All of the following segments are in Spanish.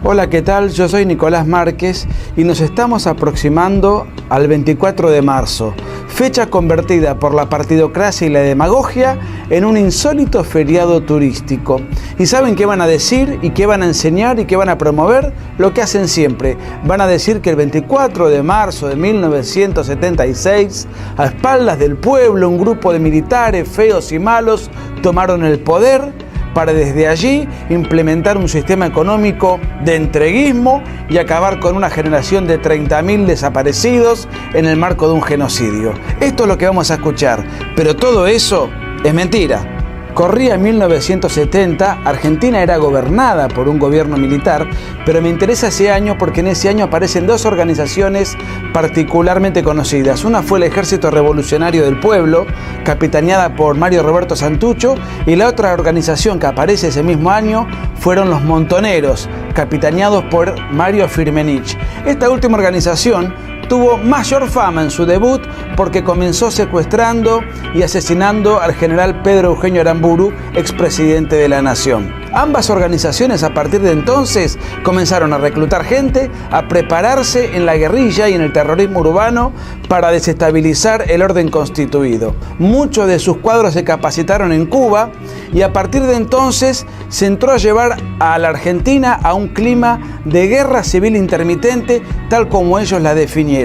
Hola, ¿qué tal? Yo soy Nicolás Márquez y nos estamos aproximando al 24 de marzo, fecha convertida por la partidocracia y la demagogia en un insólito feriado turístico. ¿Y saben qué van a decir y qué van a enseñar y qué van a promover? Lo que hacen siempre. Van a decir que el 24 de marzo de 1976, a espaldas del pueblo, un grupo de militares feos y malos tomaron el poder para desde allí implementar un sistema económico de entreguismo y acabar con una generación de 30.000 desaparecidos en el marco de un genocidio. Esto es lo que vamos a escuchar, pero todo eso es mentira. Corría 1970, Argentina era gobernada por un gobierno militar, pero me interesa ese año porque en ese año aparecen dos organizaciones particularmente conocidas. Una fue el Ejército Revolucionario del Pueblo, capitaneada por Mario Roberto Santucho, y la otra organización que aparece ese mismo año fueron los Montoneros, capitaneados por Mario Firmenich. Esta última organización tuvo mayor fama en su debut porque comenzó secuestrando y asesinando al general Pedro Eugenio Aramburu, expresidente de la Nación. Ambas organizaciones a partir de entonces comenzaron a reclutar gente, a prepararse en la guerrilla y en el terrorismo urbano para desestabilizar el orden constituido. Muchos de sus cuadros se capacitaron en Cuba y a partir de entonces se entró a llevar a la Argentina a un clima de guerra civil intermitente, tal como ellos la definieron.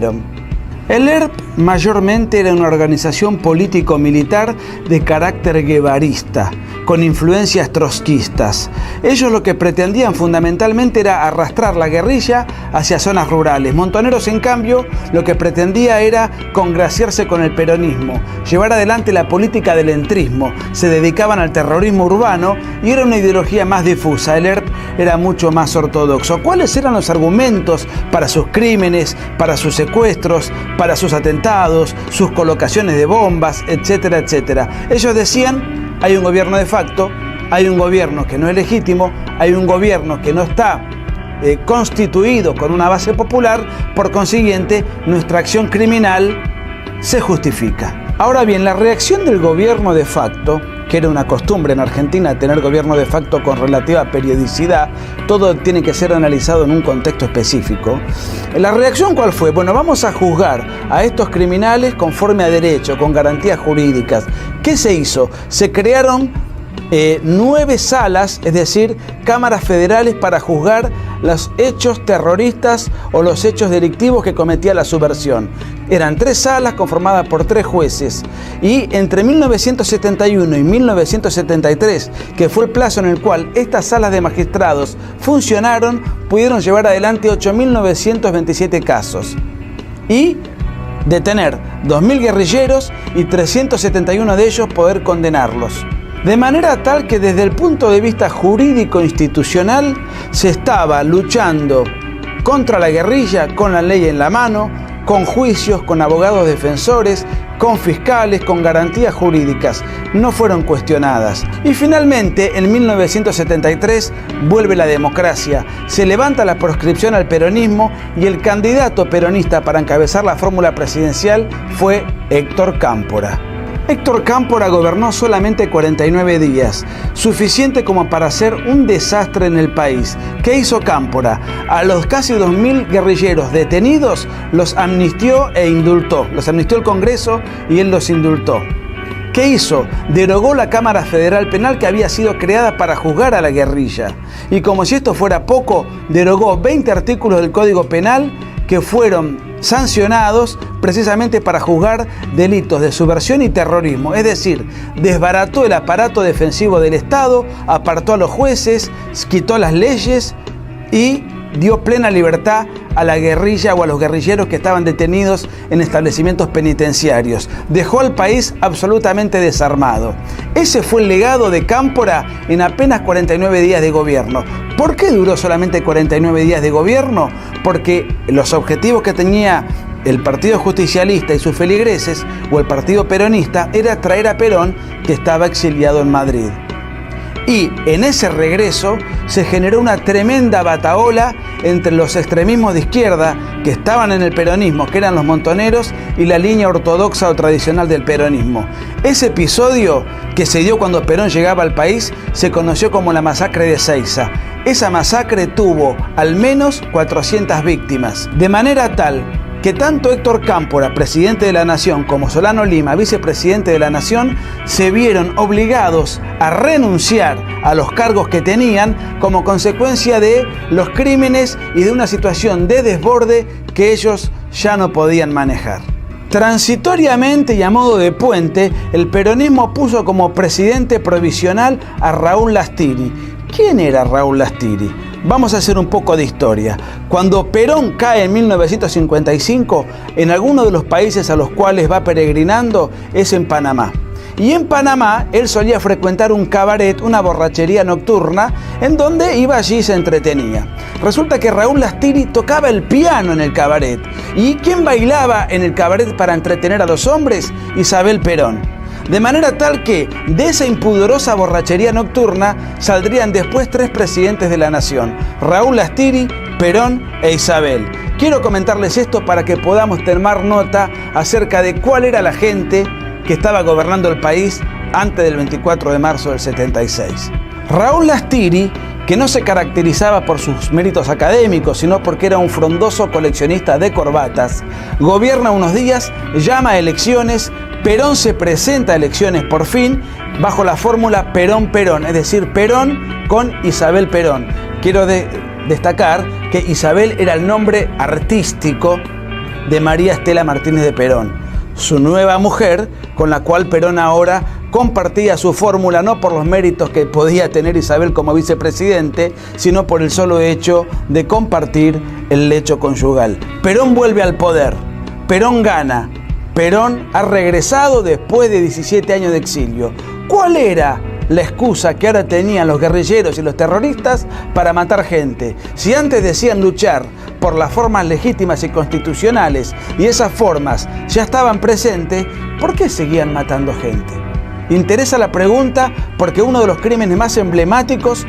El ERP mayormente era una organización político-militar de carácter guevarista, con influencias trotskistas. Ellos lo que pretendían fundamentalmente era arrastrar la guerrilla hacia zonas rurales. Montoneros, en cambio, lo que pretendía era congraciarse con el peronismo, llevar adelante la política del entrismo. Se dedicaban al terrorismo urbano y era una ideología más difusa. El ERP era mucho más ortodoxo. ¿Cuáles eran los argumentos para sus crímenes, para sus secuestros, para sus atentados, sus colocaciones de bombas, etcétera, etcétera? Ellos decían: hay un gobierno de facto, hay un gobierno que no es legítimo, hay un gobierno que no está constituido con una base popular, por consiguiente nuestra acción criminal se justifica. Ahora bien, la reacción del gobierno de facto, que era una costumbre en Argentina tener gobierno de facto con relativa periodicidad, todo tiene que ser analizado en un contexto específico. ¿La reacción cuál fue? Bueno, vamos a juzgar a estos criminales conforme a derecho, con garantías jurídicas. ¿Qué se hizo? Se crearon 9 salas, es decir, cámaras federales para juzgar los hechos terroristas o los hechos delictivos que cometía la subversión. Eran 3 salas conformadas por 3 jueces y entre 1971 y 1973, que fue el plazo en el cual estas salas de magistrados funcionaron, pudieron llevar adelante 8.927 casos y detener 2.000 guerrilleros y 371 de ellos poder condenarlos. De manera tal que desde el punto de vista jurídico institucional se estaba luchando contra la guerrilla con la ley en la mano, con juicios, con abogados defensores, con fiscales, con garantías jurídicas. No fueron cuestionadas. Y finalmente, en 1973, vuelve la democracia. Se levanta la proscripción al peronismo y el candidato peronista para encabezar la fórmula presidencial fue Héctor Cámpora. Héctor Cámpora gobernó solamente 49 días, suficiente como para hacer un desastre en el país. ¿Qué hizo Cámpora? A los casi 2.000 guerrilleros detenidos los amnistió e indultó. Los amnistió el Congreso y él los indultó. ¿Qué hizo? Derogó la Cámara Federal Penal que había sido creada para juzgar a la guerrilla. Y como si esto fuera poco, derogó 20 artículos del Código Penal que fueron sancionados precisamente para juzgar delitos de subversión y terrorismo. Es decir, desbarató el aparato defensivo del Estado, apartó a los jueces, quitó las leyes y dio plena libertad a la guerrilla o a los guerrilleros que estaban detenidos en establecimientos penitenciarios. Dejó al país absolutamente desarmado. Ese fue el legado de Cámpora en apenas 49 días de gobierno. ¿Por qué duró solamente 49 días de gobierno? Porque los objetivos que tenía el Partido Justicialista y sus feligreses, o el Partido Peronista, era traer a Perón, que estaba exiliado en Madrid. Y en ese regreso se generó una tremenda batahola entre los extremismos de izquierda que estaban en el peronismo, que eran los Montoneros, y la línea ortodoxa o tradicional del peronismo. Ese episodio que se dio cuando Perón llegaba al país se conoció como la masacre de Ezeiza. Esa masacre tuvo al menos 400 víctimas, de manera tal que tanto Héctor Cámpora, presidente de la Nación, como Solano Lima, vicepresidente de la Nación, se vieron obligados a renunciar a los cargos que tenían como consecuencia de los crímenes y de una situación de desborde que ellos ya no podían manejar. Transitoriamente y a modo de puente, el peronismo puso como presidente provisional a Raúl Lastiri. ¿Quién era Raúl Lastiri? Vamos a hacer un poco de historia. Cuando Perón cae en 1955, en alguno de los países a los cuales va peregrinando es en Panamá. Y en Panamá él solía frecuentar un cabaret, una borrachería nocturna, en donde iba allí y se entretenía. Resulta que Raúl Lastiri tocaba el piano en el cabaret. ¿Y quién bailaba en el cabaret para entretener a los hombres? Isabel Perón. De manera tal que de esa impudorosa borrachería nocturna saldrían después 3 presidentes de la nación: Raúl Lastiri, Perón e Isabel. Quiero comentarles esto para que podamos tomar nota acerca de cuál era la gente que estaba gobernando el país antes del 24 de marzo del 76. Raúl Lastiri, que no se caracterizaba por sus méritos académicos, sino porque era un frondoso coleccionista de corbatas, gobierna unos días, llama a elecciones. Perón se presenta a elecciones por fin bajo la fórmula Perón-Perón, es decir, Perón con Isabel Perón. Quiero destacar que Isabel era el nombre artístico de María Estela Martínez de Perón, su nueva mujer, con la cual Perón ahora compartía su fórmula, no por los méritos que podía tener Isabel como vicepresidente, sino por el solo hecho de compartir el lecho conyugal. Perón vuelve al poder, Perón gana. Perón ha regresado después de 17 años de exilio. ¿Cuál era la excusa que ahora tenían los guerrilleros y los terroristas para matar gente? Si antes decían luchar por las formas legítimas y constitucionales y esas formas ya estaban presentes, ¿por qué seguían matando gente? Interesa la pregunta porque uno de los crímenes más emblemáticos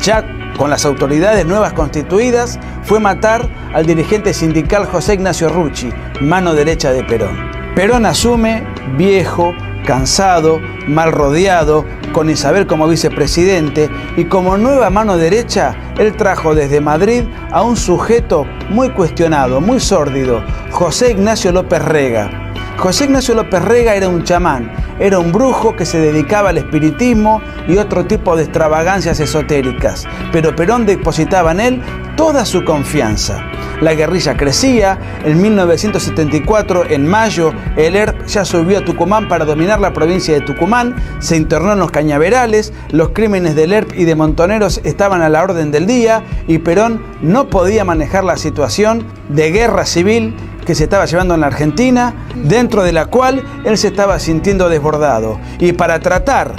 ya con las autoridades nuevas constituidas fue matar al dirigente sindical José Ignacio Rucci, mano derecha de Perón. Perón asume viejo, cansado, mal rodeado, con Isabel como vicepresidente, y como nueva mano derecha, él trajo desde Madrid a un sujeto muy cuestionado, muy sórdido, José Ignacio López Rega. José Ignacio López Rega era un chamán, era un brujo que se dedicaba al espiritismo y otro tipo de extravagancias esotéricas, pero Perón depositaba en él toda su confianza. La guerrilla crecía. En 1974, en mayo, el ERP ya subió a Tucumán para dominar la provincia de Tucumán, se internó en los cañaverales, los crímenes del ERP y de Montoneros estaban a la orden del día y Perón no podía manejar la situación de guerra civil que se estaba llevando en la Argentina, dentro de la cual él se estaba sintiendo desbordado. Y para tratar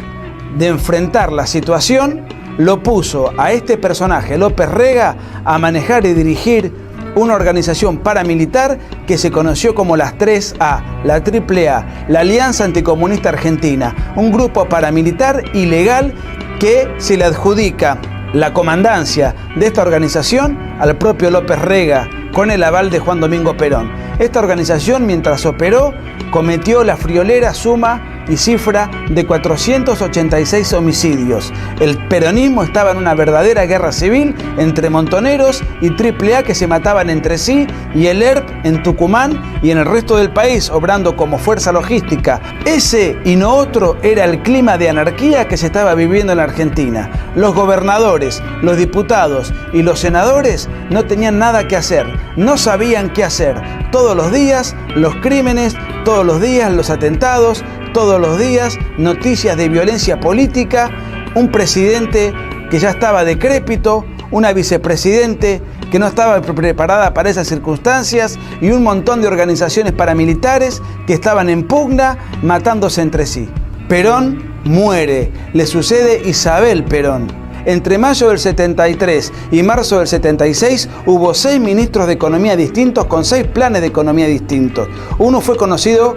de enfrentar la situación, lo puso a este personaje, López Rega, a manejar y dirigir una organización paramilitar que se conoció como las 3A, la AAA, la Alianza Anticomunista Argentina, un grupo paramilitar ilegal que se le adjudica la comandancia de esta organización al propio López Rega, con el aval de Juan Domingo Perón. Esta organización, mientras operó, cometió la friolera suma y cifra de 486 homicidios. El peronismo estaba en una verdadera guerra civil entre Montoneros y AAA que se mataban entre sí, y el ERP en Tucumán y en el resto del país obrando como fuerza logística. Ese y no otro era el clima de anarquía que se estaba viviendo en la Argentina. Los gobernadores, los diputados y los senadores no tenían nada que hacer, no sabían qué hacer. Todos los días los crímenes, todos los días los atentados, todos los días noticias de violencia política, un presidente que ya estaba decrépito, una vicepresidente que no estaba preparada para esas circunstancias y un montón de organizaciones paramilitares que estaban en pugna matándose entre sí. Perón muere, le sucede Isabel Perón. Entre mayo del 73 y marzo del 76 hubo 6 ministros de economía distintos con 6 planes de economía distintos. Uno fue conocido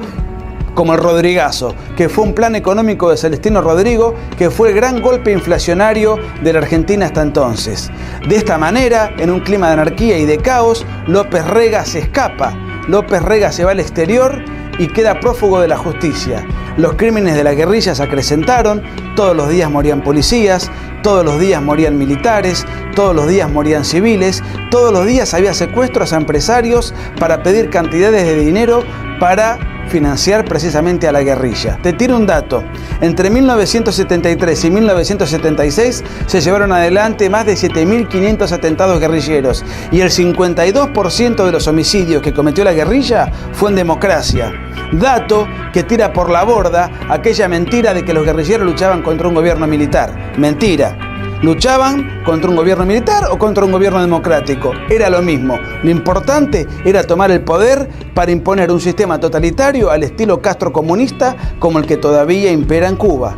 como el Rodrigazo, que fue un plan económico de Celestino Rodrigo, que fue el gran golpe inflacionario de la Argentina hasta entonces. De esta manera, en un clima de anarquía y de caos, López Rega se escapa. López Rega se va al exterior y queda prófugo de la justicia. Los crímenes de la guerrilla se acrecentaron, todos los días morían policías, todos los días morían militares, todos los días morían civiles, todos los días había secuestros a empresarios para pedir cantidades de dinero para financiar precisamente a la guerrilla. Te tiro un dato. Entre 1973 y 1976 se llevaron adelante más de 7.500 atentados guerrilleros y el 52% de los homicidios que cometió la guerrilla fue en democracia. Dato que tira por la borda aquella mentira de que los guerrilleros luchaban contra un gobierno militar. Mentira. Luchaban contra un gobierno militar o contra un gobierno democrático. Era lo mismo. Lo importante era tomar el poder para imponer un sistema totalitario al estilo castrocomunista como el que todavía impera en Cuba.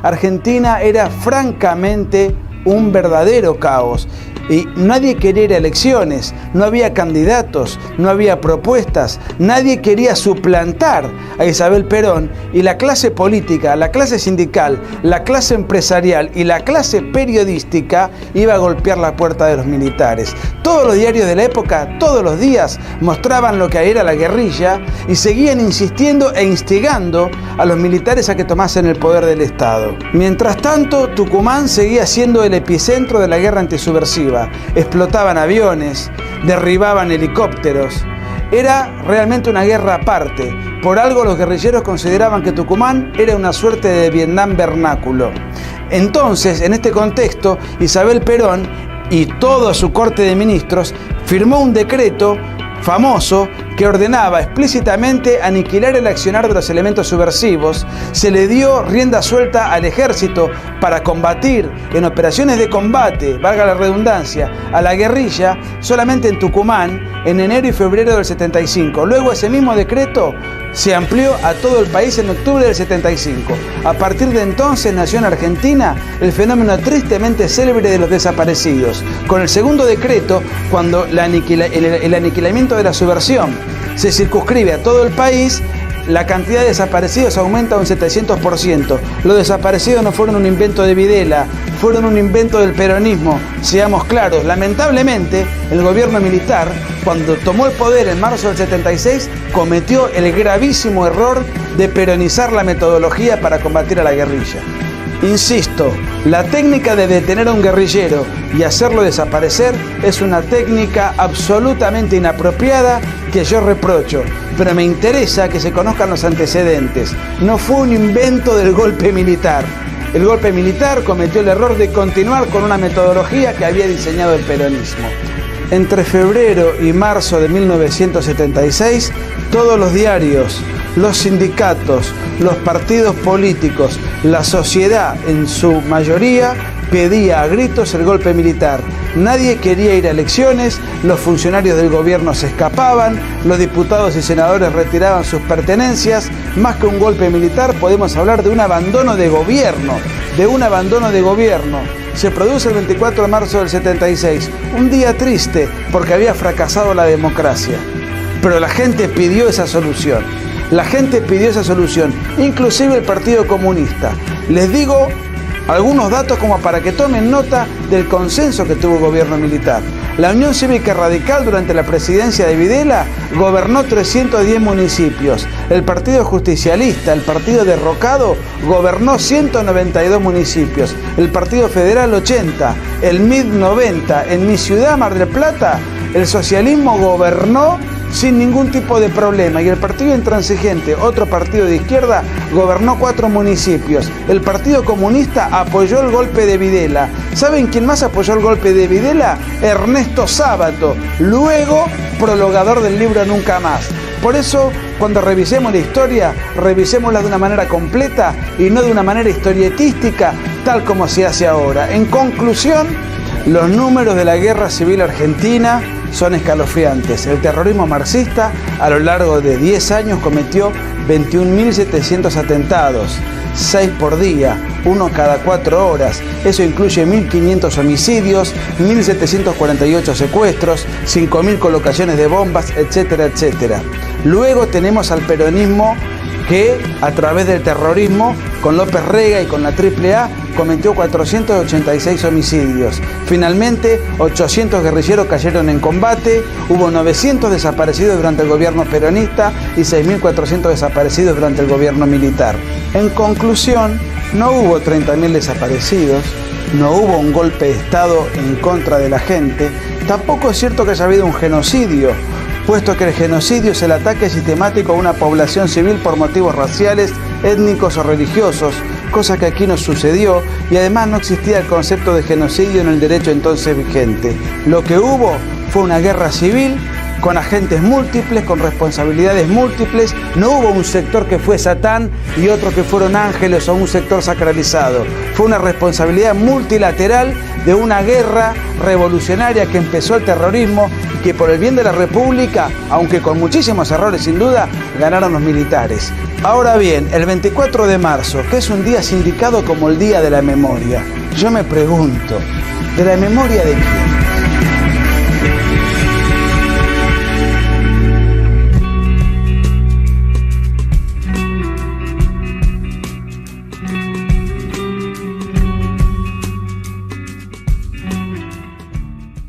Argentina era francamente un verdadero caos. Y nadie quería ir a elecciones, no había candidatos, no había propuestas, nadie quería suplantar a Isabel Perón y la clase política, la clase sindical, la clase empresarial y la clase periodística iba a golpear la puerta de los militares. Todos los diarios de la época, todos los días, mostraban lo que era la guerrilla y seguían insistiendo e instigando a los militares a que tomasen el poder del Estado. Mientras tanto, Tucumán seguía siendo el epicentro de la guerra antisubversiva. Explotaban aviones, derribaban helicópteros. Era realmente una guerra aparte. Por algo los guerrilleros consideraban que Tucumán era una suerte de Vietnam vernáculo. Entonces, en este contexto, Isabel Perón y toda su corte de ministros firmó un decreto famoso que ordenaba explícitamente aniquilar el accionar de los elementos subversivos. Se le dio rienda suelta al ejército para combatir en operaciones de combate, valga la redundancia, a la guerrilla solamente en Tucumán en enero y febrero del 75. Luego ese mismo decreto se amplió a todo el país en octubre del 75. A partir de entonces nació en Argentina el fenómeno tristemente célebre de los desaparecidos. Con el segundo decreto, cuando el aniquilamiento de la subversión se circunscribe a todo el país, la cantidad de desaparecidos aumenta un 700%. Los desaparecidos no fueron un invento de Videla, fueron un invento del peronismo. Seamos claros, lamentablemente el gobierno militar, cuando tomó el poder en marzo del 76, cometió el gravísimo error de peronizar la metodología para combatir a la guerrilla. Insisto, la técnica de detener a un guerrillero y hacerlo desaparecer es una técnica absolutamente inapropiada que yo reprocho, pero me interesa que se conozcan los antecedentes. No fue un invento del golpe militar. El golpe militar cometió el error de continuar con una metodología que había diseñado el peronismo. Entre febrero y marzo de 1976, todos los diarios, los sindicatos, los partidos políticos, la sociedad en su mayoría pedía a gritos el golpe militar. Nadie quería ir a elecciones, los funcionarios del gobierno se escapaban, los diputados y senadores retiraban sus pertenencias. Más que un golpe militar, podemos hablar de un abandono de gobierno, Se produce el 24 de marzo del 76, un día triste porque había fracasado la democracia. Pero la gente pidió esa solución. Inclusive el Partido Comunista. Les digo algunos datos como para que tomen nota del consenso que tuvo el gobierno militar. La Unión Cívica Radical durante la presidencia de Videla gobernó 310 municipios. El Partido Justicialista, el partido derrocado, gobernó 192 municipios. El Partido Federal 80, el MID 90. En mi ciudad, Mar del Plata, el socialismo gobernó sin ningún tipo de problema y el Partido Intransigente, otro partido de izquierda, gobernó 4 municipios. El Partido Comunista apoyó el golpe de Videla. ¿Saben quién más apoyó el golpe de Videla? Ernesto Sábato, luego prologador del libro Nunca Más. Por eso, cuando revisemos la historia, revisémosla de una manera completa y no de una manera historietística, tal como se hace ahora. En conclusión, los números de la Guerra Civil Argentina son escalofriantes. El terrorismo marxista a lo largo de 10 años cometió 21.700 atentados, 6 por día, 1 cada 4 horas. Eso incluye 1.500 homicidios, 1.748 secuestros, 5.000 colocaciones de bombas, etcétera, etcétera. Luego tenemos al peronismo que a través del terrorismo, con López Rega y con la AAA, cometió 486 homicidios. Finalmente, 800 guerrilleros cayeron en combate, hubo 900 desaparecidos durante el gobierno peronista y 6.400 desaparecidos durante el gobierno militar. En conclusión, no hubo 30.000 desaparecidos, no hubo un golpe de Estado en contra de la gente, tampoco es cierto que haya habido un genocidio, puesto que el genocidio es el ataque sistemático a una población civil por motivos raciales, étnicos o religiosos, cosa que aquí no sucedió, y además no existía el concepto de genocidio en el derecho entonces vigente. Lo que hubo fue una guerra civil con agentes múltiples, con responsabilidades múltiples. No hubo un sector que fue Satán y otro que fueron ángeles o un sector sacralizado. Fue una responsabilidad multilateral de una guerra revolucionaria que empezó el terrorismo y que por el bien de la República, aunque con muchísimos errores sin duda, ganaron los militares. Ahora bien, el 24 de marzo, que es un día sindicado como el Día de la Memoria, yo me pregunto, ¿de la memoria de quién?